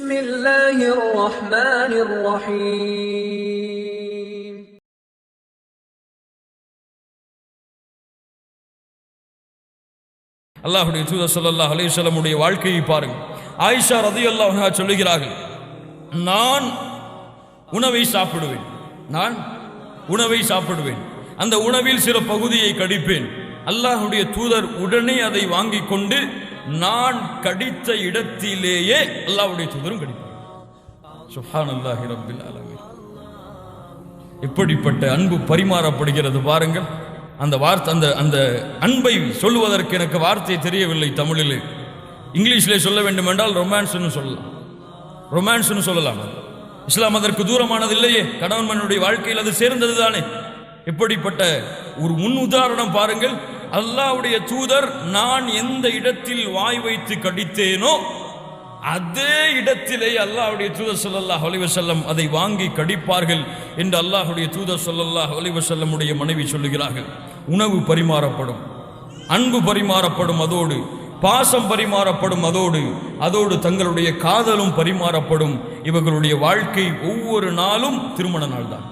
بسم الله الرحمن الرحيم அல்லாஹ்வுடைய தூதர் ஸல்லல்லாஹு அலைஹி வஸல்லம் உடைய வாழ்க்கையை பாருங்கள். ஆயிஷா ரலியல்லாஹு அன்ஹா சொல்லுகிறார்கள், நான் உணவை சாப்பிடுவேன், அந்த உணவில் சில பகுதியை கடிப்பேன். அல்லாஹ்வுடைய தூதர் உடனே அதை வாங்கிக் கொண்டு நான் கடித்த இடத்திலேயே அல்லாஹ்வுடைய தூதரும் கடிப்பார். சுப்ஹானல்லாஹி ரப்பில் ஆலமீன். எப்படிப்பட்ட அன்பு பரிமாறப்படுகிறது பாருங்கள். அந்த வார்த்தை, அந்த அன்பை சொல்லுவதற்கு எனக்கு வார்த்தை தெரியவில்லை தமிழில். இங்கிலீஷிலே சொல்ல வேண்டும் என்றால் ரொமான்ஸ்னு சொல்லலாம். இஸ்லாம் அதற்கு தூரமானது இல்லையே. கணவன் மனைவியுடைய வாழ்க்கையில் அது சேர்ந்தது தானே. எப்படிப்பட்ட ஒரு முன் உதாரணம் பாருங்கள். அல்லாஹ்வுடைய தூதர் நான் எந்த இடத்தில் வாய் வைத்து கடித்தேனோ அதே இடத்திலே அல்லாஹ்வுடைய தூதர் ஸல்லல்லாஹு அலைஹி வஸல்லம் அதை வாங்கி கடிப்பார்கள் என்று அல்லாஹ்வுடைய தூதர் ஸல்லல்லாஹு அலைஹி வஸல்லம் உடைய மனைவி சொல்லுகிறார்கள். உணவு பரிமாறப்படும், அன்பு பரிமாறப்படும், அதோடு பாசம் பரிமாறப்படும், அதோடு தங்களுடைய காதலும் பரிமாறப்படும். இவர்களுடைய வாழ்க்கை ஒவ்வொரு நாளும் திருமண நாள் தான்.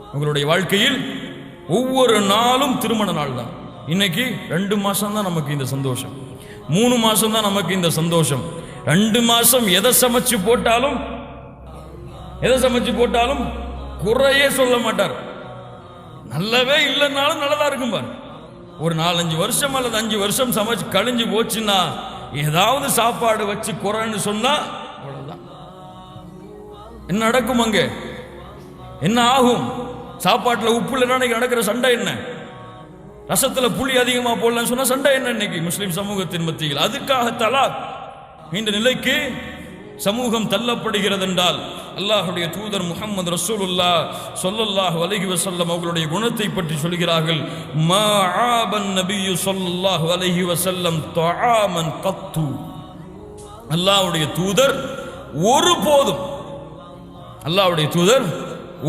இவங்களுடைய வாழ்க்கையில் ஒவ்வொரு நாளும் திருமண நாள் தான். இன்னைக்கு 2 மாசம் தான் நமக்கு இந்த சந்தோஷம், 3 மாசம் தான் நமக்கு இந்த சந்தோஷம். 2 மாசம் எதை சமைச்சு போட்டாலும் குறையே சொல்ல மாட்டார். நல்லவே இல்லைன்னாலும் நல்லதா இருக்கும் பாரு. ஒரு 4-5 வருஷம் அல்லது 5 வருஷம் சமைச்சு கழிஞ்சு போச்சுன்னா ஏதாவது சாப்பாடு வச்சு குறைன்னு சொன்னா அவ்வளவுதான். என்ன நடக்கும்? அங்க என்ன ஆகும்? சாப்பாட்டுல உப்பு இல்லைன்னா நடக்கிற சண்டை என்ன? ரசத்துல புளி அதிகமா போடலன்னு சொன்னா சண்டை என்ன? இன்னைக்கு முஸ்லிம் சமூகத்தின் மத்தியில் அதுக்காக தலாக் இந்த நிலைக்கு சமூகம் தள்ளப்படுகிறது என்றால் அல்லாஹ்வுடைய தூதர் முஹம்மது ரசூலுல்லாஹ் ஸல்லல்லாஹு அலைஹி வஸல்லம் அவர்களுடைய குணத்தை பற்றி சொல்கிறார்கள். மா ஆபன் நபியு ஸல்லல்லாஹு அலைஹி வஸல்லம் தஆமன் கத்து. அல்லாஹ்வுடைய தூதர்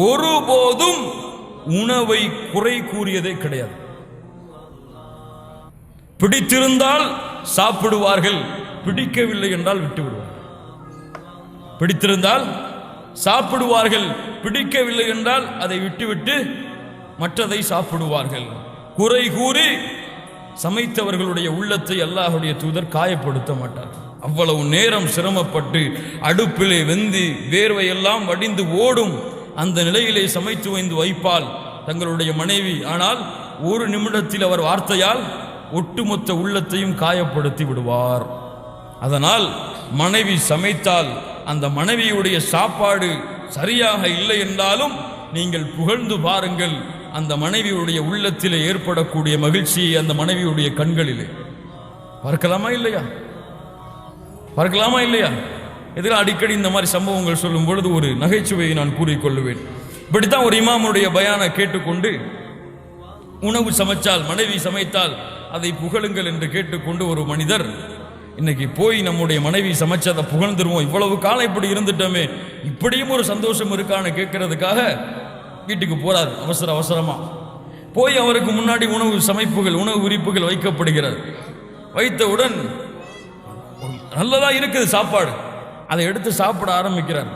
ஒருபோதும் உணவை குறை கூறியதே கிடையாது. பிடித்திருந்தால் சாப்பிடுவார்கள், பிடிக்கவில்லை என்றால் விட்டு விடுவார்கள். பிடித்திருந்தால் சாப்பிடுவார்கள், பிடிக்கவில்லை என்றால் அதை விட்டுவிட்டு மற்றதை சாப்பிடுவார்கள். குறை கூறி சமைத்தவர்களுடைய உள்ளத்தை அல்லாஹ்வுடைய தூதர் காயப்படுத்த மாட்டார். அவ்வளவு நேரம் சிரமப்பட்டு அடுப்பிலே வெந்து வேர்வையெல்லாம் வடிந்து ஓடும் அந்த நிலையிலே சமைத்து வைப்பால் தங்களுடைய மனைவி. ஆனால் ஒரு நிமிடத்தில் அவர் வார்த்தையால் ஒட்டுமொத்த உள்ளத்தையும் காயப்படுத்தி விடுவார். அதனால் மனைவி சமைத்தால் அந்த மனைவியுடைய சாப்பாடு சரியாக இல்லை என்றாலும் நீங்கள் புகழ்ந்து பாருங்கள். அந்த மனைவியுடைய உள்ளத்திலே ஏற்படக்கூடிய மகிழ்ச்சியை அந்த மனைவியுடைய கண்களிலே பார்க்கலாமா இல்லையா? இதில் அடிக்கடி இந்த மாதிரி சம்பவங்கள் சொல்லும் பொழுது ஒரு நகைச்சுவையை நான் கூறிக்கொள்ளுவேன். இப்படித்தான் ஒரு இமாமுடைய பயானை கேட்டுக்கொண்டு உணவு சமைச்சால், மனைவி சமைத்தால் அதை புகழுங்கள் என்று கேட்டுக்கொண்டு ஒரு மனிதர், இன்னைக்கு போய் நம்முடைய மனைவி சமைச்சதை புகழ்ந்துருவோம், இவ்வளவு காலம் இப்படி இருந்துட்டோமே, இப்படியும் ஒரு சந்தோஷம் இருக்கான்னு கேட்கறதுக்காக வீட்டுக்கு போறார். அவசரமா போய் அவருக்கு முன்னாடி உணவு விரிப்புகள் வைக்கப்படுகிறது. வைத்தவுடன் நல்லதா இருக்குது சாப்பாடு, அதை எடுத்து சாப்பிட ஆரம்பிக்கிறார்.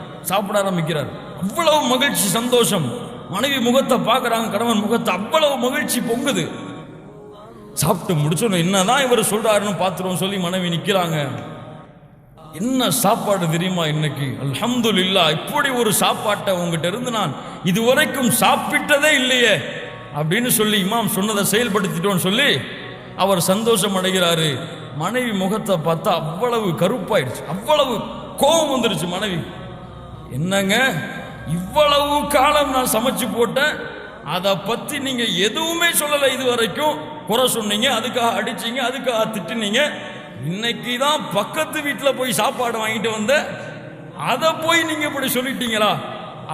அவ்வளவு மகிழ்ச்சி, சந்தோஷம். மனைவி முகத்தை பார்க்கறாங்க, கணவன் முகத்தை அவ்வளவு மகிழ்ச்சி பொங்குது. சாப்பிட்டு முடிச்சோம், என்னதான் இவர் சொல்றாருன்னு பார்த்துருவோம் சொல்லி மனைவி நிக்கிறாங்க. என்ன சாப்பாடு தெரியுமா இன்னைக்கு? அல்ஹம்துலில்லாஹ், இப்படி ஒரு சாப்பாட்டை உங்ககிட்ட இருந்து நான் இதுவரைக்கும் சாப்பிட்டதே இல்லையே அப்படின்னு சொல்லி இமாம் சொன்னதை செயல்படுத்திட்டோன்னு சொல்லி அவர் சந்தோஷம் அடைகிறாரு. மனைவி முகத்தை பார்த்தா அவ்வளவு கருப்பாயிடுச்சு, அவ்வளவு கோபம் வந்துருச்சு மனைவி. என்னங்க, இவ்வளவு காலம் நான் சமைச்சு போட்டேன், அதை பத்தி நீங்க எதுவுமே சொல்லலை, இது வரைக்கும் குறை சொன்னீங்க, அதுக்காக அடிச்சீங்க, அதுக்காக திட்டுனீங்க, இன்னைக்கு தான் பக்கத்து வீட்டில் போய் சாப்பாடு வாங்கிட்டு வந்த, அதை போய் நீங்க இப்படி சொல்லிட்டீங்களா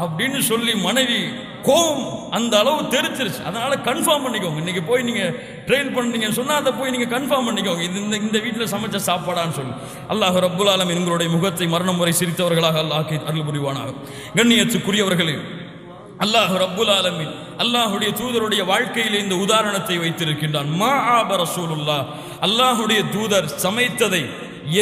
அப்படின்னு சொல்லி மனைவி கோபம் அந்த அளவு தெரிச்சிருச்சு. அதனால கன்ஃபார்ம் பண்ணிக்கோங்க, இன்னைக்கு போய் நீங்க ட்ரெயின் பண்ணீங்கன்னு சொன்னா அதை போய் நீங்க கன்ஃபார்ம் பண்ணிக்கோங்க, இது இந்த வீட்டில் சமைச்ச சாப்பாடான்னு சொல்லி. அல்லாஹ் ரப்புல் ஆலமீன் எங்களுடைய முகத்தை மரணம் வரை சிரித்தவர்களாக அல்லாஹ் அருள் புரிவானாக. கண்ணியத்துக்குரியவர்களே, அல்லாஹ் ரப்புல் ஆலமீன் அல்லாஹ்வுடைய தூதருடைய வாழ்க்கையில் இந்த உதாரணத்தை வைத்திருக்கின்றான். மா ஆப ரசூலுல்லாஹ், அல்லாஹ்வுடைய தூதர் சமைத்ததை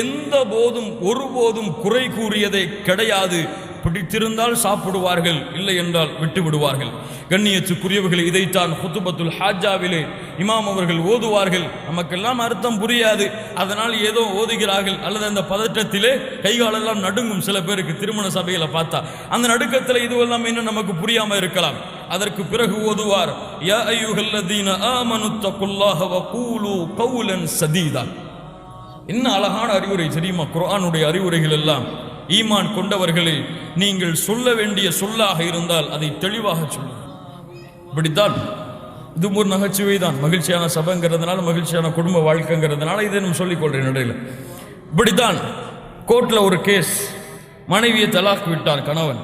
எந்த போதும் ஒருபோதும் குறை கூறியதே கிடையாது. பிடித்திருந்தால் சாப்பிடுவார்கள், இல்லை என்றால் விட்டு விடுவார்கள். கண்ணியத்துக்குரியவர்கள், இதைத்தான் குத்துபத்துல் ஹாஜாவிலே இமாம் அவர்கள் ஓதுவார்கள். நமக்கெல்லாம் அர்த்தம் புரியாது, அதனால் ஏதோ ஓதுகிறார்கள். அல்லது அந்த பதற்றத்திலே கைகாலெல்லாம் நடுங்கும். சில பேருக்கு திருமண சபையில பார்த்தா அந்த நடுக்கத்தில் இதுவெல்லாம் இன்னும் நமக்கு புரியாம இருக்கலாம். அதற்கு பிறகு ஓதுவார், யா அய்யுஹல்லதீன ஆமனு தக்குல்லாஹ வகூலு கௌலன் சதீதா. என்ன அழகான அறிவுரை தெரியுமா? குர்ஆனுடைய அறிவுரைகள் எல்லாம் ஈமான் கொண்டவர்களே, நீங்கள் சொல்ல வேண்டிய சொல்லாக இருந்தால் அதை தெளிவாக சொல்லுங்கள். இப்படித்தான் இது ஒரு நகைச்சுவை தான். மகிழ்ச்சியான சபைங்கிறதுனால, மகிழ்ச்சியான குடும்ப வாழ்க்கைங்கிறதுனால இதை நம்ம சொல்லிக்கொள்றேன் இடையில. இப்படித்தான் கோர்ட்ல ஒரு கேஸ், மனைவியை தலாக் விட்டார் கணவன்,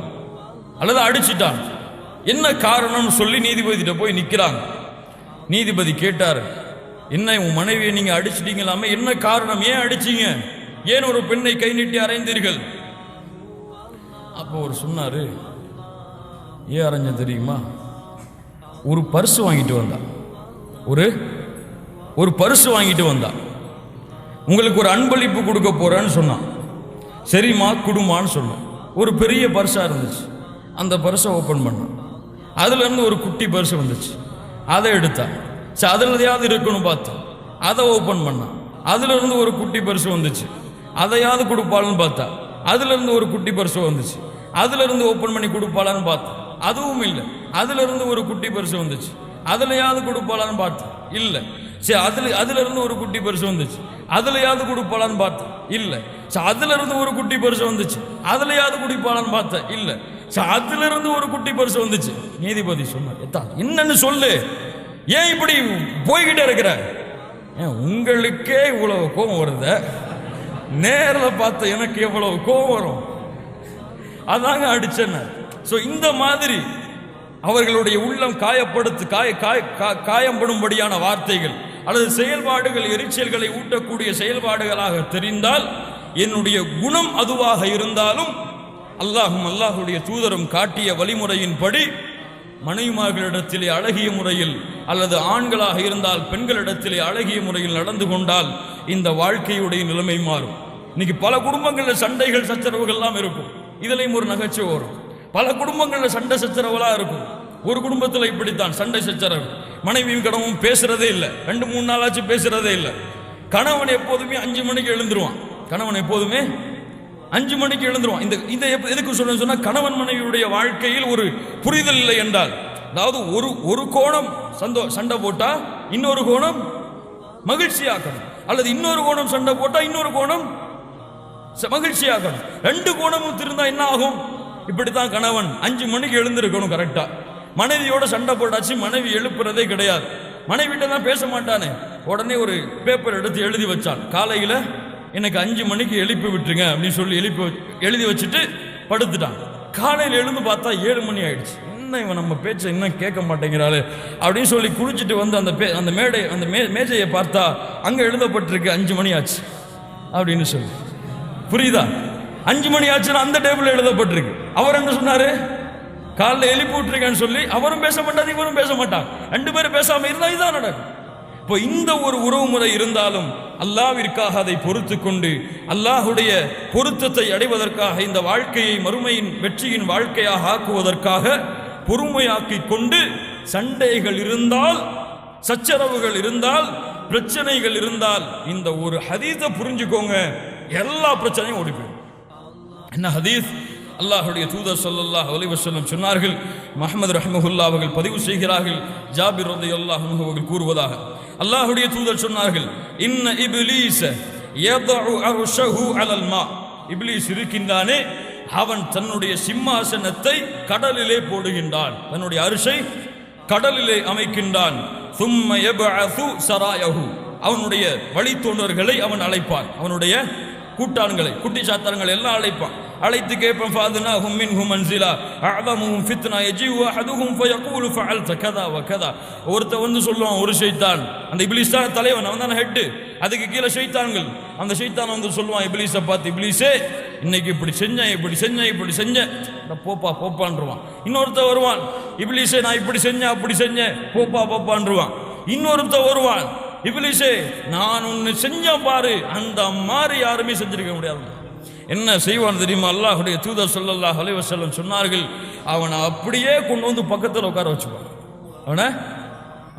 அல்லது அடிச்சிட்டான். என்ன காரணம்னு சொல்லி நீதிபதியிட்ட போய் நிற்கிறாங்க. நீதிபதி கேட்டார், என்ன உன் மனைவியை நீங்க அடிச்சிட்டீங்களாமே, என்ன காரணம், ஏன் அடிச்சீங்க, ஏன் ஒரு பெண்ணை கை நீட்டி அறைந்தீர்கள்? அப்போ அவர் சொன்னாரு, ஏன் அரைஞ்ச தெரியுமா, ஒரு பர்ஸ் வாங்கிட்டு வந்தா, ஒரு பர்ஸ் வாங்கிட்டு வந்தா, உங்களுக்கு ஒரு அன்பளிப்பு கொடுக்க போறேன்னு சொன்னான். சரிம்மா குடுமான்னு சொன்னான். ஒரு பெரிய பர்ஸா இருந்துச்சு. அந்த பர்ஸை ஓப்பன் பண்ணான். அதுல இருந்து ஒரு குட்டி பர்ஸ் வந்துச்சு. அதை எடுத்தான். சரி, அதுல எதையாவது இருக்கணும் பார்த்தா அதை ஓப்பன் பண்ணான். அதுல இருந்து ஒரு குட்டி பர்ஸ் வந்துச்சு. அதையாவது கொடுப்பாள்னு பார்த்தா அதுல இருந்து ஒரு குட்டி பர்ஸ் வந்துச்சு. அதுல இருந்து ஓப்பன் பண்ணி கொடுப்பாளான்னு பார்த்தா அதுவும் இல்லை. அதுல இருந்து ஒரு குட்டி பர்ஸ் வந்துச்சு. அதுலயாவது கொடுப்பாளான்னு பார்த்தா இல்ல. சரி, அதுல இருந்து ஒரு குட்டி பர்ஸ் வந்துச்சு. அதுலயாவது கொடுப்பாளான்னு பார்த்தா இல்ல. சரி, அதுல இருந்து ஒரு குட்டி பர்ஸ் வந்துச்சு. அதுலயாவது குடிப்பாளான்னு பார்த்தா இல்ல. சரி, அதுல இருந்து ஒரு குட்டி பர்ஸ் வந்துச்சு. நீதிபதி சொன்னார், என்னன்னு சொல்லு, ஏன் இப்படி போய்கிட்டே இருக்கிற, உங்களுக்கே இவ்வளவு கோபம் வருத, நேரில் பார்த்த எனக்கு எவ்வளவு கோபம் வரும், அதாங்க அடிச்சேன்னு. இந்த மாதிரி அவர்களுடைய உள்ளம் காயப்படும்படியான வார்த்தைகள் அல்லது செயல்பாடுகள் எரிச்சல்களை ஊட்டக்கூடிய செயல்பாடுகளாக தெரிந்தால், என்னுடைய குணம் அதுவாக இருந்தாலும் அல்லாஹுடைய தூதரும் காட்டிய வழிமுறையின்படி மனைவிமார்களிடத்திலே அழகிய முறையில், அல்லது ஆண்களாக இருந்தால் பெண்களிடத்திலே அழகிய முறையில் நடந்து கொண்டால் இந்த வாழ்க்கையுடைய நிலைமை மாறும். இன்னைக்கு பல குடும்பங்களில் சண்டைகள் சச்சரவுகள்லாம் இருக்கும். இதுலையும் ஒரு நகைச்சுவை வரும். பல குடும்பங்களில் சண்டை சச்சரவுலாம் இருக்கும். ஒரு குடும்பத்தில் இப்படித்தான் சண்டை சச்சரவு. மனைவியும் கணவனும் பேசுறதே இல்லை. 2-3 நாளாச்சு பேசுறதே இல்லை. கணவன் எப்போதுமே 5 மணிக்கு எழுந்துருவான். கணவன் எப்போதுமே 5 மணிக்கு எழுந்துருவான். இந்த எதுக்கு சொன்னா, கணவன் மனைவியுடைய வாழ்க்கையில் ஒரு புரிதல் இல்லை என்றால், அதாவது ஒரு கோணம் சண்டை போட்டா இன்னொரு கோணம் மகிழ்ச்சியாக்கணும், அல்லது இன்னொரு கோணம் சண்டை போட்டா இன்னொரு கோணம் மகிழ்ச்சியாக்கணும். 2 கோணமும் திருந்தா என்ன ஆகும்? இப்படித்தான் கணவன் 5 மணிக்கு எழுந்திருக்கணும் கரெக்டா. மனைவியோட சண்டை போட்டாச்சு, மனைவி எழுப்புறதே கிடையாது. மனைவிட்ட தான் பேச மாட்டானே, உடனே ஒரு பேப்பர் எடுத்து எழுதி வச்சான். காலையில எனக்கு 5 மணிக்கு எழுப்பி விட்டுருங்க அப்படின்னு சொல்லி எழுதி வச்சுட்டு படுத்துட்டான். காலையில் எழுந்து பார்த்தா 7 மணி ஆயிடுச்சு. என்ன இவன் நம்ம பேச்சை இன்னும் கேட்க மாட்டேங்கிறாரு அப்படின்னு சொல்லி குளிச்சுட்டு வந்து அந்த மேஜையை பார்த்தா அங்க எழுதப்பட்டிருக்கு 5 மணி ஆச்சு அப்படின்னு சொல்லி. புரியுதா? 5 மணி ஆச்சுன்னா அந்த டேபிள் எழுதப்பட்டிருக்கு. அவர் என்ன சொன்னாரு, காலைல எழுப்பி விட்டுருக்கேன்னு சொல்லி அவரும் பேச மாட்டாரு, இவரும் பேச மாட்டாங்க. 2 பேரும் பேசாம இருந்தா இதுதான் நடக்கும். இப்போ இந்த ஒரு உறவு முறை இருந்தாலும் அல்லாஹ்விற்காக அதை பொறுத்து கொண்டு அல்லாஹுடைய பொருத்தத்தை அடைவதற்காக, இந்த வாழ்க்கையை மறுமையின் வெற்றியின் வாழ்க்கையாக ஆக்குவதற்காக பொறுமையாக்கி கொண்டு, சண்டைகள் இருந்தால், சச்சரவுகள் இருந்தால், பிரச்சனைகள் இருந்தால், இந்த ஒரு ஹதீஸை புரிஞ்சுக்கோங்க, எல்லா பிரச்சனையும் ஓடி போயிடும். என்ன ஹதீஸ்? அல்லாஹுடைய தூதர் ஸல்லல்லாஹு அலைஹி வஸல்லம் சொன்னார்கள், முஹம்மது ரஹ்மத்துல்லாஹி அவர்கள் பதிவு செய்கிறார்கள், ஜாபிர் ரலியல்லாஹு அன்ஹு அவர்கள் கூறுவதாக, அல்லாஹுடைய தூதர் சொன்னார்கள், இன்ன இப்லீஸ யதஉ அர்ஷஹு அலல் மா. இப்லீஸ் இருக்கின்றானே, அவன் தன்னுடைய சிம்மாசனத்தை கடலிலே போடுகின்றான், தன்னுடைய அரிசை கடலிலே அமைக்கின்றான். சும்ம யபஅஸு சராயஹு, அவனுடைய வழித்தோன்றர்களை அவன் அழைப்பான், அவனுடைய கூட்டாளங்களை, குட்டி சாத்தான்களை எல்லாம் அழைப்பான். அழைத்து கேட்பான், ஃபாதுனாஹும் மின்ஹும் மன்சிலா அஅதமுஹும் ஃபித்னா யஜிஉ அஹதுஹும் ஃபயகூலு ஃபஅல்த கதா வ கதா. ஒருத்தன் வந்து சொல்லுவான், ஒரு ஷைத்தான், அந்த இப்லீஸ் தான் தலைவன், அவன் தான் ஹெட், அதுக்கு கீழே ஷைத்தான்கள். அந்த ஷைத்தான் வந்து சொல்லுவான் இப்லீஸை பார்த்து, இப்லீஸே இன்னைக்கு இப்படி செஞ்சேன், இப்படி செஞ்சேன், இப்படி செஞ்சேன், போப்பான்ருவான். இன்னொருத்த வருவான், இப்லீஸே நான் இப்படி செஞ்சேன், அப்படி செஞ்சேன், போப்பான்ருவான். இன்னொருத்த வருவான், இப்லீஸே நான் ஒன்னு செஞ்சேன் பாரு, அந்த மாதிரி யாருமே செஞ்சிருக்க முடியாது. என்ன செய்வான் தெரியுமா? அல்லாஹ்வுடைய தூதர் ஸல்லல்லாஹு அலைஹி வஸல்லம் சொன்னார்கள், அவனை அப்படியே கொண்டு வந்து பக்கத்தில் உட்கார வச்சுப்பான். அவனை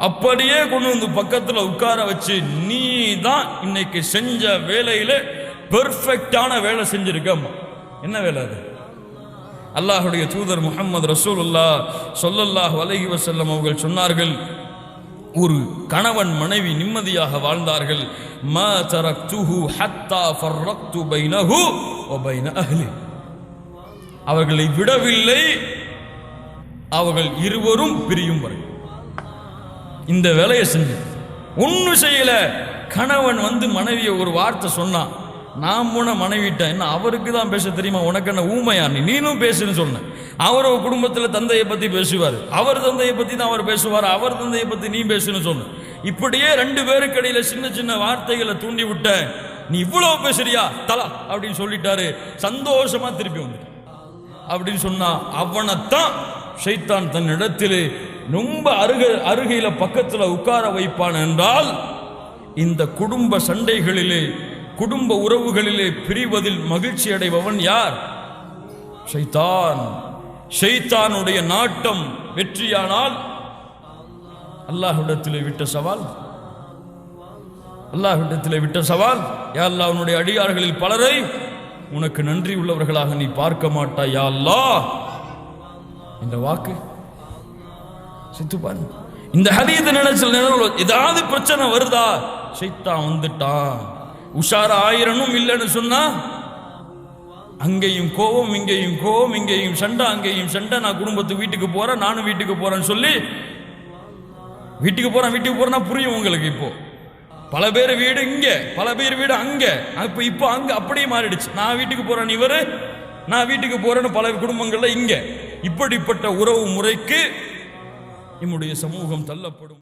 அப்படியே கொண்டு வந்து பக்கத்தில் உட்கார வச்சு, நீ தான் இன்னைக்கு செஞ்ச வேலையில பெர்ஃபெக்டான வேலை செஞ்சிருக்கம்மா. என்ன வேலை அது? அல்லாஹ்வுடைய தூதர் முஹம்மது ரசூலுல்லாஹ் ஸல்லல்லாஹு அலைஹி வஸல்லம் அவர்கள் சொன்னார்கள், ஒரு கணவன் மனைவி நிம்மதியாக வாழ்ந்தார்கள். மா தரக்துஹு ஹத்தா ஃபர்ரக்து பைனஹு வ பைன அஹ்லி. அவர்களை விடவில்லை, அவர்கள் இருவரும் பிரியும் வரை இந்த வேலையை செஞ்சு ஒன்னும் செய்யல. கணவன் வந்து மனைவியை ஒரு வார்த்தை சொன்னான், நான் போன மனைவிட்ட என்ன அவருக்கு தான் பேச தெரியுமா, உனக்கு என்ன ஊமையா, நீனும் பேசுன்னு சொன்ன. அவர் குடும்பத்தில் தந்தையை பத்தி பேசுவார், அவர் தந்தையை பத்தி தான் அவர் பேசுவார், அவர் தந்தையை பத்தி நீ பேசுன்னு சொன்ன. இப்படியே ரெண்டு பேருக்கு இடையில சின்ன சின்ன வார்த்தைகளை தூண்டி விட்ட, நீ இவ்வளவு பேசுறியா தலா அப்படின்னு சொல்லிட்டாரு. சந்தோஷமா திருப்பி வந்து அப்படின்னு சொன்னா, அவனைத்தான் ஷைத்தான் தன் இடத்திலே ரொம்ப அருகையில பக்கத்துல உட்கார வைப்பான். என்றால் இந்த குடும்ப சண்டைகளிலே, குடும்ப உறவுகளிலே பிரிவதில் மகிழ்ச்சி அடைபவன் யார்? ஷைத்தான். ஷைத்தானுடைய நாட்டம் வெற்றியானால் அல்லாஹ்விடத்திலே விட்ட சவால், அல்லாஹ்விடத்திலே விட்ட சவால், யா அல்லாஹ் உன்னுடைய அடியார்களில் பலரை உனக்கு நன்றி உள்ளவர்களாக நீ பார்க்க மாட்டாய் யா அல்லாஹ். இந்த வாக்கு சித்து பாரு. இந்த ஹதீஸ் நினைச்சல் ஏதாவது பிரச்சனை வருதா, ஷைத்தான் வந்துட்டான். உஷாரா ஆயிரனும் இல்லைன்னு சொன்னா அங்கேயும் கோவம், இங்கேயும் கோவம், இங்கேயும் சண்டை, அங்கேயும் சண்டை. நான் குடும்பத்துக்கு வீட்டுக்கு போறேன், நானும் வீட்டுக்கு போறேன்னு சொல்லி வீட்டுக்கு போறேன்னா புரியும் உங்களுக்கு. இப்போ பல பேர் வீடு இங்க, பல பேர் வீடு அங்க. இப்போ அங்க அப்படியே மாறிடுச்சு. நான் வீட்டுக்கு போறேன் இவரு, நான் வீட்டுக்கு போறேன்னு பல குடும்பங்கள்ல இங்க. இப்படிப்பட்ட உறவு முறைக்கு நம்முடைய சமூகம் தள்ளப்படும்.